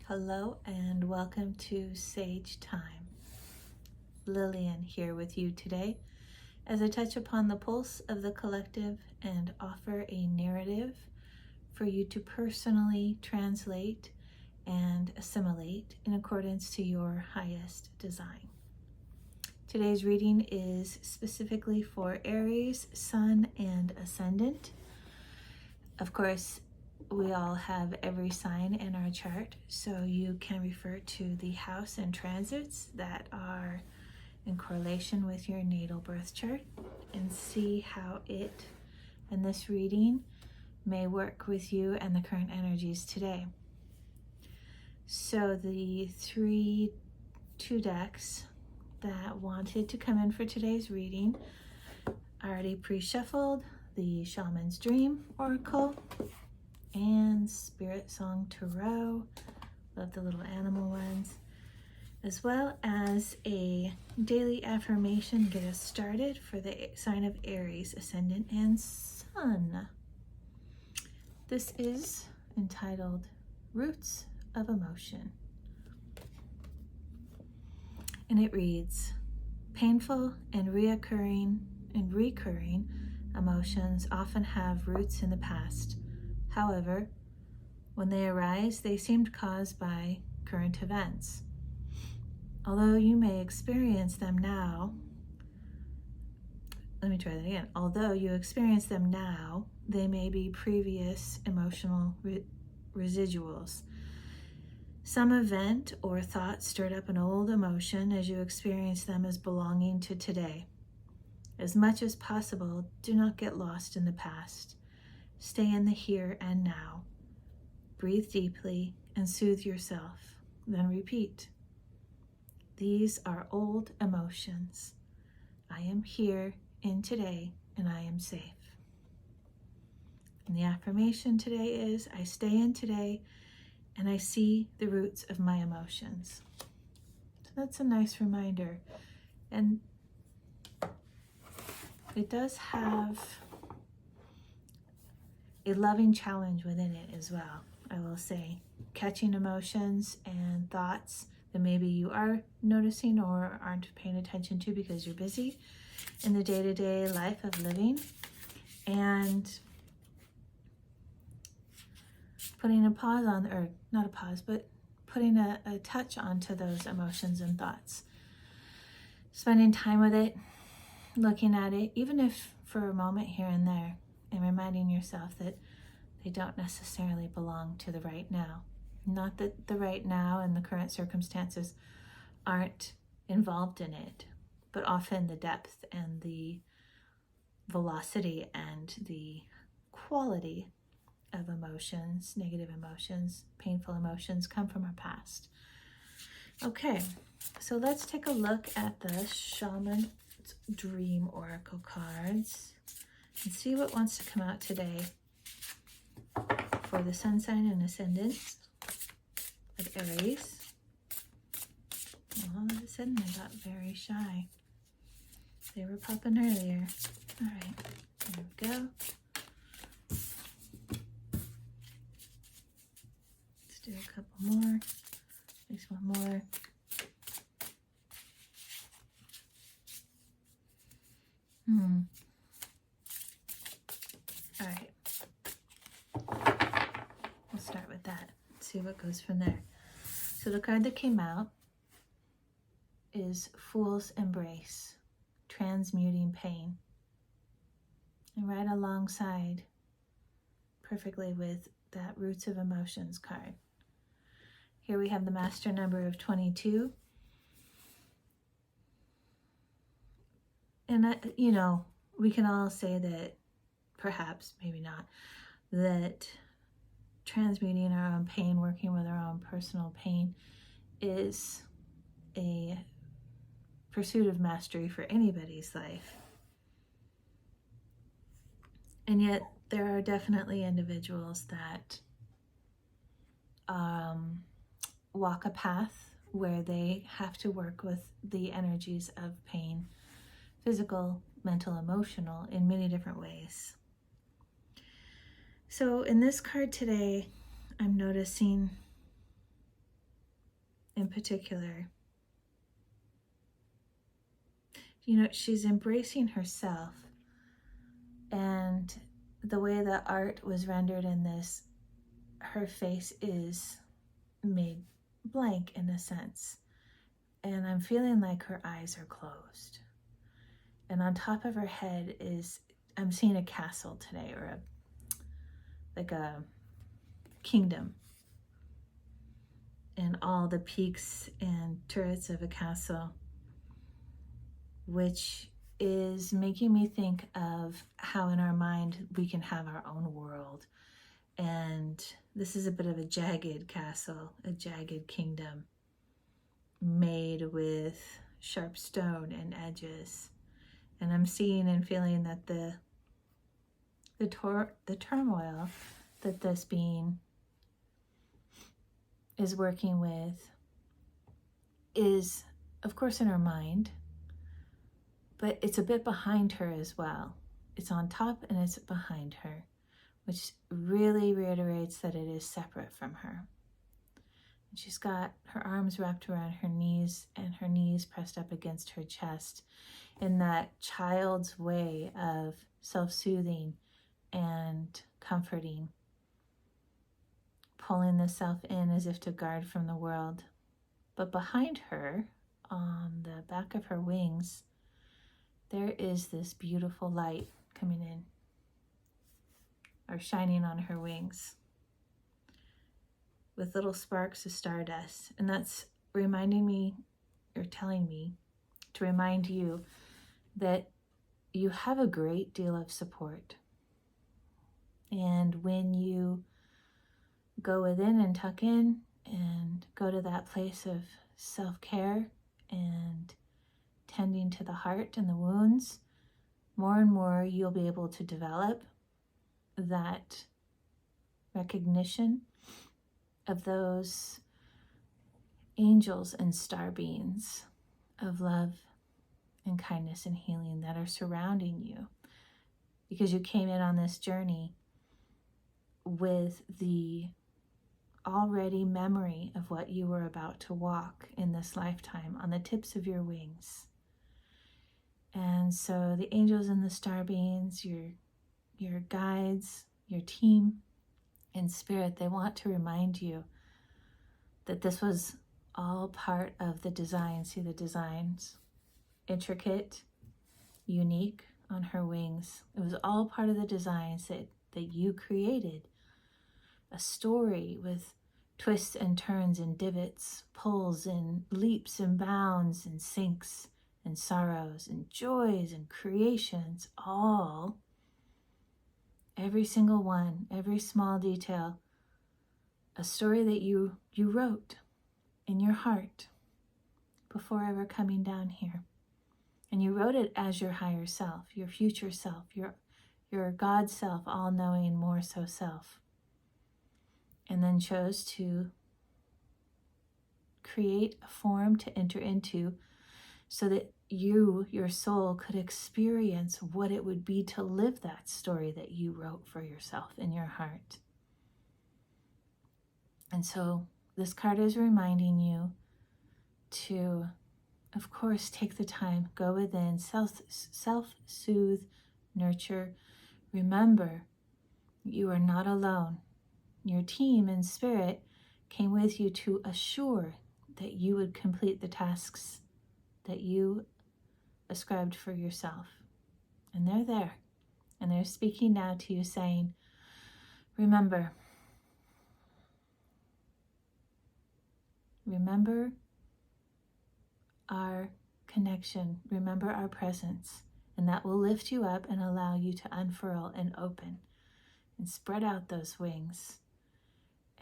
Hello and welcome to Sage Thyme. Lillian here with you today as I touch upon the pulse of the collective and offer a narrative for you to personally translate and assimilate in accordance to your highest design. Today's reading is specifically for Aries, Sun, and Ascendant. Of course, we all have every sign in our chart, so you can refer to the house and transits that are in correlation with your natal birth chart and see how it and this reading may work with you and the current energies today. So the two decks that wanted to come in for today's reading I already pre-shuffled the Shaman's Dream Oracle and SpiritSong Tarot. Love the little animal ones, as well as a daily affirmation to get us started for the sign of Aries, Ascendant, and Sun. This is entitled Roots of Emotion, and it reads, painful and recurring emotions often have roots in the past. However, when they arise, they seem caused by current events. Although you may experience them now, Although you experience them now, they may be previous emotional residuals. Some event or thought stirred up an old emotion as you experience them as belonging to today. As much as possible, do not get lost in the past. Stay in the here and now. Breathe deeply and soothe yourself. Then repeat. These are old emotions. I am here in today and I am safe. And the affirmation today is, I stay in today and I see the roots of my emotions. So that's a nice reminder. And it does have a loving challenge within it as well, I will say. Catching emotions and thoughts that maybe you are noticing or aren't paying attention to because you're busy in the day-to-day life of living, and putting a pause on, or not a pause, but putting a touch onto those emotions and thoughts. Spending time with it, looking at it, even if for a moment here and there, and reminding yourself that they don't necessarily belong to the right now. Not that the right now and the current circumstances aren't involved in it, but often the depth and the velocity and the quality of emotions, negative emotions, painful emotions, come from our past. Okay, so let's take a look at the Shaman's Dream Oracle cards and see what wants to come out today for the Sun sign and Ascendant of Aries. All of a sudden I got very shy. They were popping earlier. All right, there we go. Let's do a couple more. At least one more. All right. We'll start with that. See what goes from there. So the card that came out is Fool's Embrace, Transmuting Pain. And right alongside, perfectly with that Roots of Emotions card. Here we have the master number of 22. And, we can all say that, perhaps, maybe not, that transmuting our own pain, working with our own personal pain, is a pursuit of mastery for anybody's life. And yet there are definitely individuals that walk a path where they have to work with the energies of pain, physical, mental, emotional, in many different ways. So in this card today, I'm noticing in particular, you know, she's embracing herself. And the way the art was rendered in this, her face is made blank in a sense. And I'm feeling like her eyes are closed. And on top of her head is, I'm seeing a castle today, or like a kingdom. And all the peaks and turrets of a castle, which is making me think of how in our mind we can have our own world. And this is a bit of a jagged castle, a jagged kingdom made with sharp stone and edges. And I'm seeing and feeling that the turmoil that this being is working with is, of course, in her mind, but it's a bit behind her as well. It's on top and it's behind her, which really reiterates that it is separate from her. And she's got her arms wrapped around her knees and her knees pressed up against her chest in that child's way of self-soothing and comforting, pulling the self in as if to guard from the world. But behind her, on the back of her wings, there is this beautiful light coming in, or shining on her wings, with little sparks of stardust. And that's reminding me, or telling me, to remind you that you have a great deal of support. And when you go within and tuck in and go to that place of self-care and tending to the heart and the wounds, more and more you'll be able to develop that recognition of those angels and star beings of love and kindness and healing that are surrounding you, because you came in on this journey with the already memory of what you were about to walk in this lifetime on the tips of your wings. And so the angels and the star beings, your guides, your team in spirit, they want to remind you that this was all part of the design. See the designs? Intricate, unique on her wings. It was all part of the designs that you created. A story with twists and turns and divots, pulls and leaps and bounds and sinks and sorrows and joys and creations, all, every single one, every small detail, a story that you wrote in your heart before ever coming down here. And you wrote it as your higher self, your future self, your God self, all-knowing, more so self. And then chose to create a form to enter into so that your soul could experience what it would be to live that story that you wrote for yourself in your heart. And so this card is reminding you to, of course, take the time, go within, self-soothe, nurture. Remember, you are not alone. Your team in spirit came with you to assure that you would complete the tasks that you ascribed for yourself. And they're there. And they're speaking now to you saying, remember our connection, remember our presence, and that will lift you up and allow you to unfurl and open and spread out those wings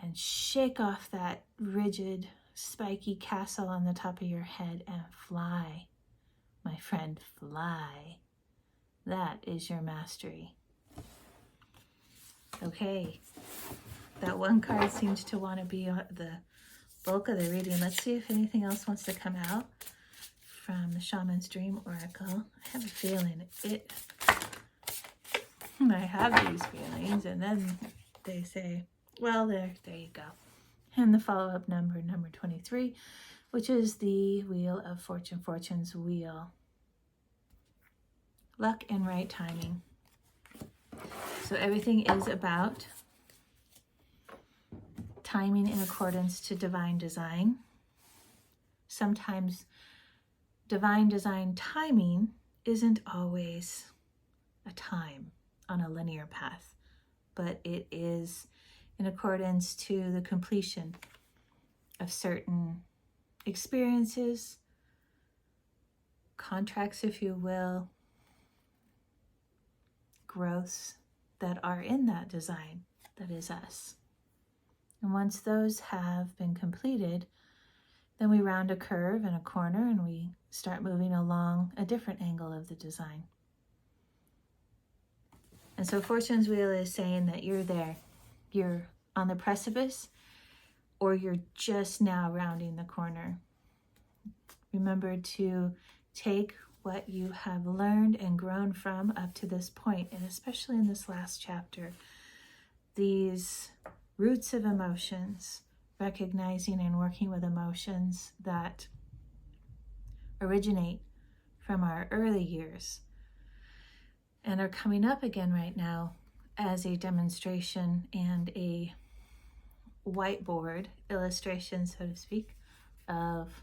and shake off that rigid, spiky castle on the top of your head and fly, my friend, fly. That is your mastery. Okay, that one card seems to want to be the bulk of the reading. Let's see if anything else wants to come out from the Shaman's Dream Oracle. I have a feeling I have these feelings, and then they say, well, there you go. And the follow-up number, number 23, which is the Wheel of Fortune, Fortune's wheel. Luck and right timing. So everything is about timing in accordance to divine design. Sometimes divine design timing isn't always a time on a linear path, but it is in accordance to the completion of certain experiences, contracts, if you will, growths that are in that design that is us. And once those have been completed, then we round a curve and a corner and we start moving along a different angle of the design. And so Fortune's wheel is saying that you're there. You're on the precipice, or you're just now rounding the corner. Remember to take what you have learned and grown from up to this point, and especially in this last chapter, these roots of emotions, recognizing and working with emotions that originate from our early years and are coming up again right now as a demonstration and a whiteboard illustration, so to speak, of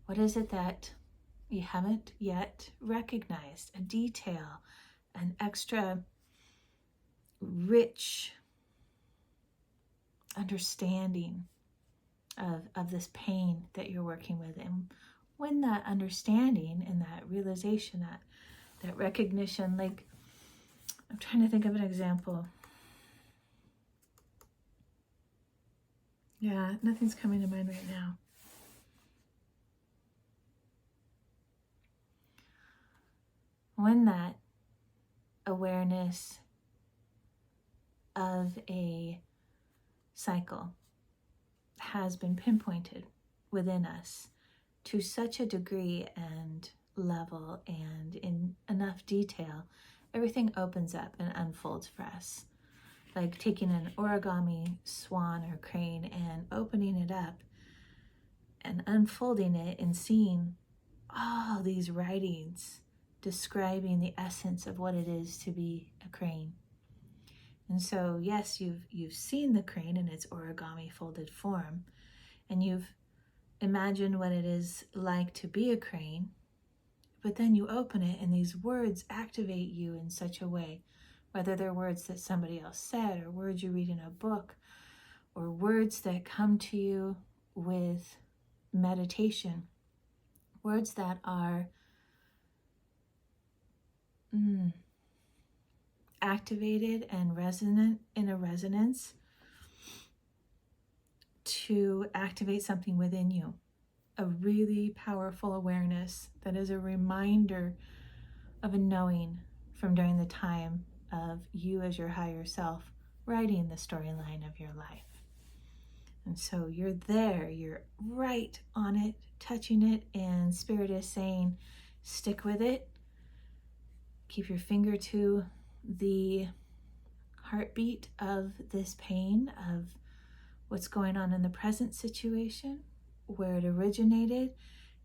what is it that you haven't yet recognized, a detail, an extra rich understanding of this pain that you're working with. And when that understanding and that realization, that recognition, like, I'm trying to think of an example. Yeah, nothing's coming to mind right now. When that awareness of a cycle has been pinpointed within us to such a degree and level and in enough detail, everything opens up and unfolds for us. Like taking an origami swan or crane and opening it up and unfolding it and seeing all these writings describing the essence of what it is to be a crane. And so, yes, you've seen the crane in its origami folded form, and you've imagined what it is like to be a crane, but then you open it and these words activate you in such a way, whether they're words that somebody else said or words you read in a book or words that come to you with meditation, words that are activated and resonant in a resonance to activate something within you, a really powerful awareness that is a reminder of a knowing from during the time of you as your higher self writing the storyline of your life. And so you're there, you're right on it, touching it, and Spirit is saying, stick with it. Keep your finger to the heartbeat of this pain, of what's going on in the present situation, where it originated,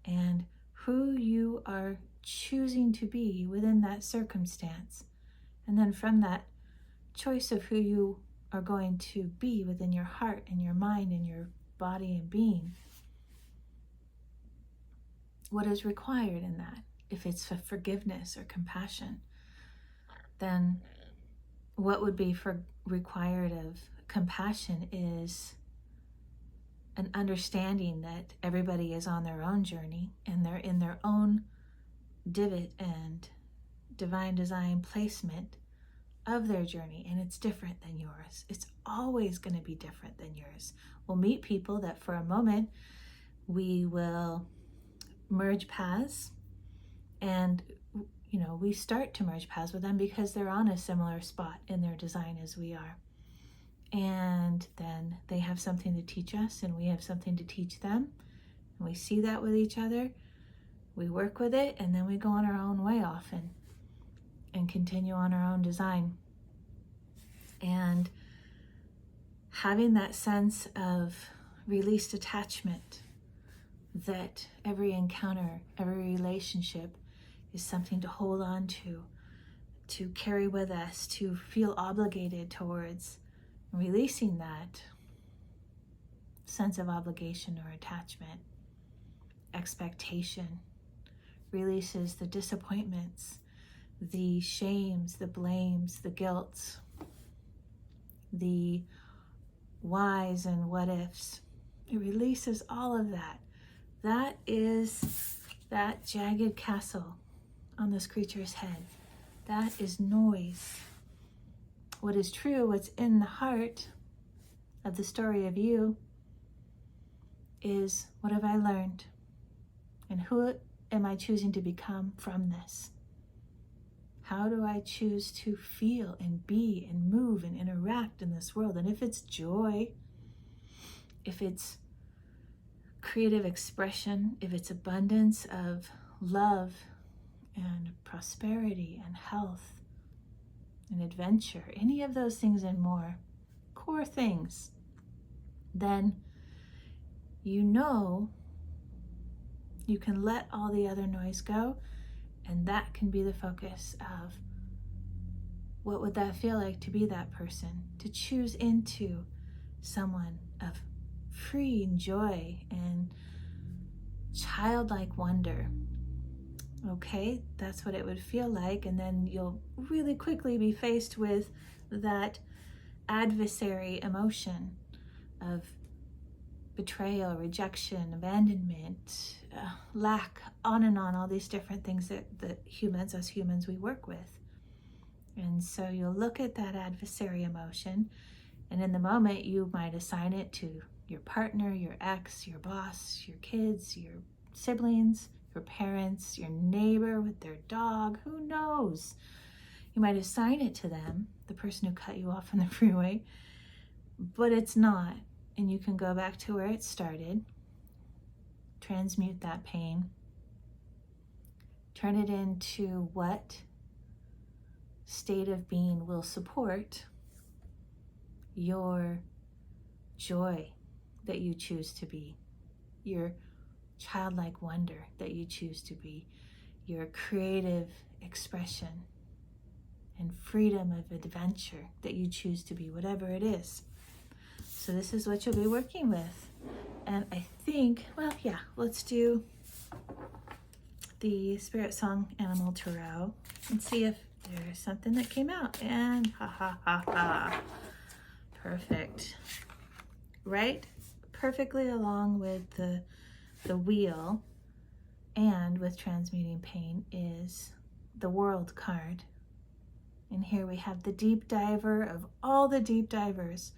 and who you are choosing to be within that circumstance. And then from that choice of who you are going to be within your heart and your mind and your body and being, what is required in that? If it's for forgiveness or compassion, then what would be required of compassion is an understanding that everybody is on their own journey and they're in their own divot and divine design placement of their journey, and it's different than yours. It's always going to be different than yours. We'll meet people that for a moment we will merge paths, and we start to merge paths with them because they're on a similar spot in their design as we are. And then they have something to teach us and we have something to teach them. And we see that with each other. We work with it, and then we go on our own way often and continue on our own design. And having that sense of released attachment, that every encounter, every relationship is something to hold on to carry with us, to feel obligated towards. Releasing that sense of obligation or attachment, expectation, releases the disappointments, the shames, the blames, the guilt, the whys and what ifs. It releases all of that. That is that jagged castle on this creature's head. That is noise. What is true, what's in the heart of the story of you, is what have I learned? And who am I choosing to become from this? How do I choose to feel and be and move and interact in this world? And if it's joy, if it's creative expression, if it's abundance of love and prosperity and health and adventure, any of those things and more, core things, then you know you can let all the other noise go, and that can be the focus of what would that feel like to be that person, to choose into someone of free joy and childlike wonder. Okay, that's what it would feel like, and then you'll really quickly be faced with that adversary emotion of betrayal, rejection, abandonment, lack, on and on, all these different things that us humans, we work with. And so you'll look at that adversary emotion, and in the moment you might assign it to your partner, your ex, your boss, your kids, your siblings, your parents, your neighbor with their dog, who knows? You might assign it to them, the person who cut you off on the freeway, but it's not. And you can go back to where it started, transmute that pain, turn it into what state of being will support your joy that you choose to be, your childlike wonder that you choose to be, your creative expression and freedom of adventure that you choose to be, whatever it is. So this is what you'll be working with. And I think, well, yeah, let's do the SpiritSong Animal Tarot and see if there's something that came out. And ha ha ha ha. Perfect. Right? Perfectly along with the wheel and with transmuting pain is the World card. And here we have the deep diver of all the deep divers,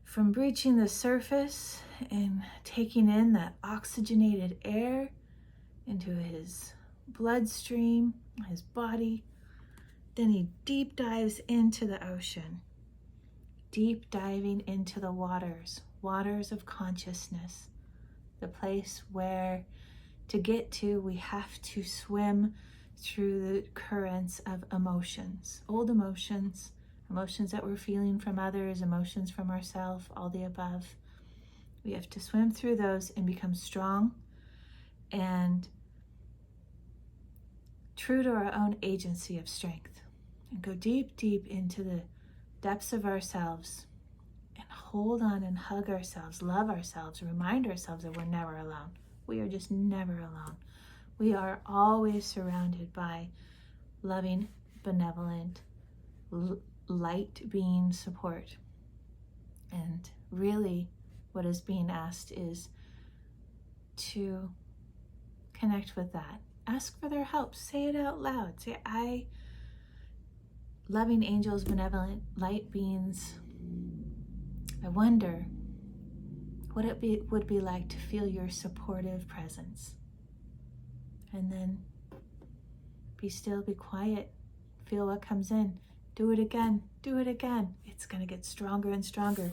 from breaching the surface and taking in that oxygenated air into his bloodstream, his body. Then he deep dives into the ocean, deep diving into the waters of consciousness, the place where to get to we have to swim through the currents of emotions, old emotions, emotions that we're feeling from others, emotions from ourselves, all the above. We have to swim through those and become strong and true to our own agency of strength, and go deep, deep into the depths of ourselves and hold on and hug ourselves, love ourselves, remind ourselves that we're never alone. We are just never alone. We are always surrounded by loving, benevolent, light being support. And really what is being asked is to connect with that. Ask for their help. Say it out loud. Say, loving angels, benevolent light beings, I wonder what it would be like to feel your supportive presence. And then be still, be quiet, feel what comes in. Do it again, do it again. It's going to get stronger and stronger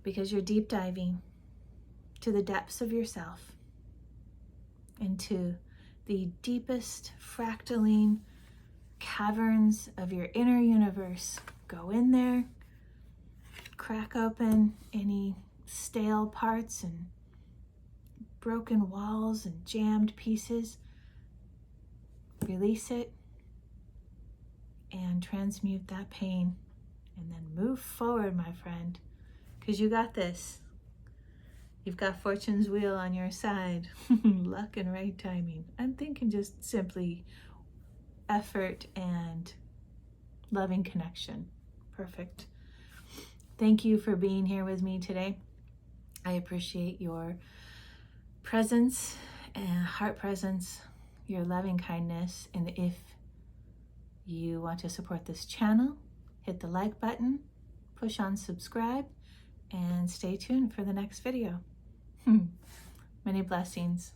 because you're deep diving to the depths of yourself, into the deepest fractaling caverns of your inner universe. Go in there, crack open any stale parts and broken walls and jammed pieces. Release it and transmute that pain, and then move forward, my friend, because you got this. You've got Fortune's wheel on your side. Luck and right timing. I'm thinking just simply effort and loving connection. Perfect. Thank you for being here with me today. I appreciate your presence and heart presence, your loving kindness. And if you want to support this channel, hit the like button, push on subscribe, and stay tuned for the next video. Many blessings.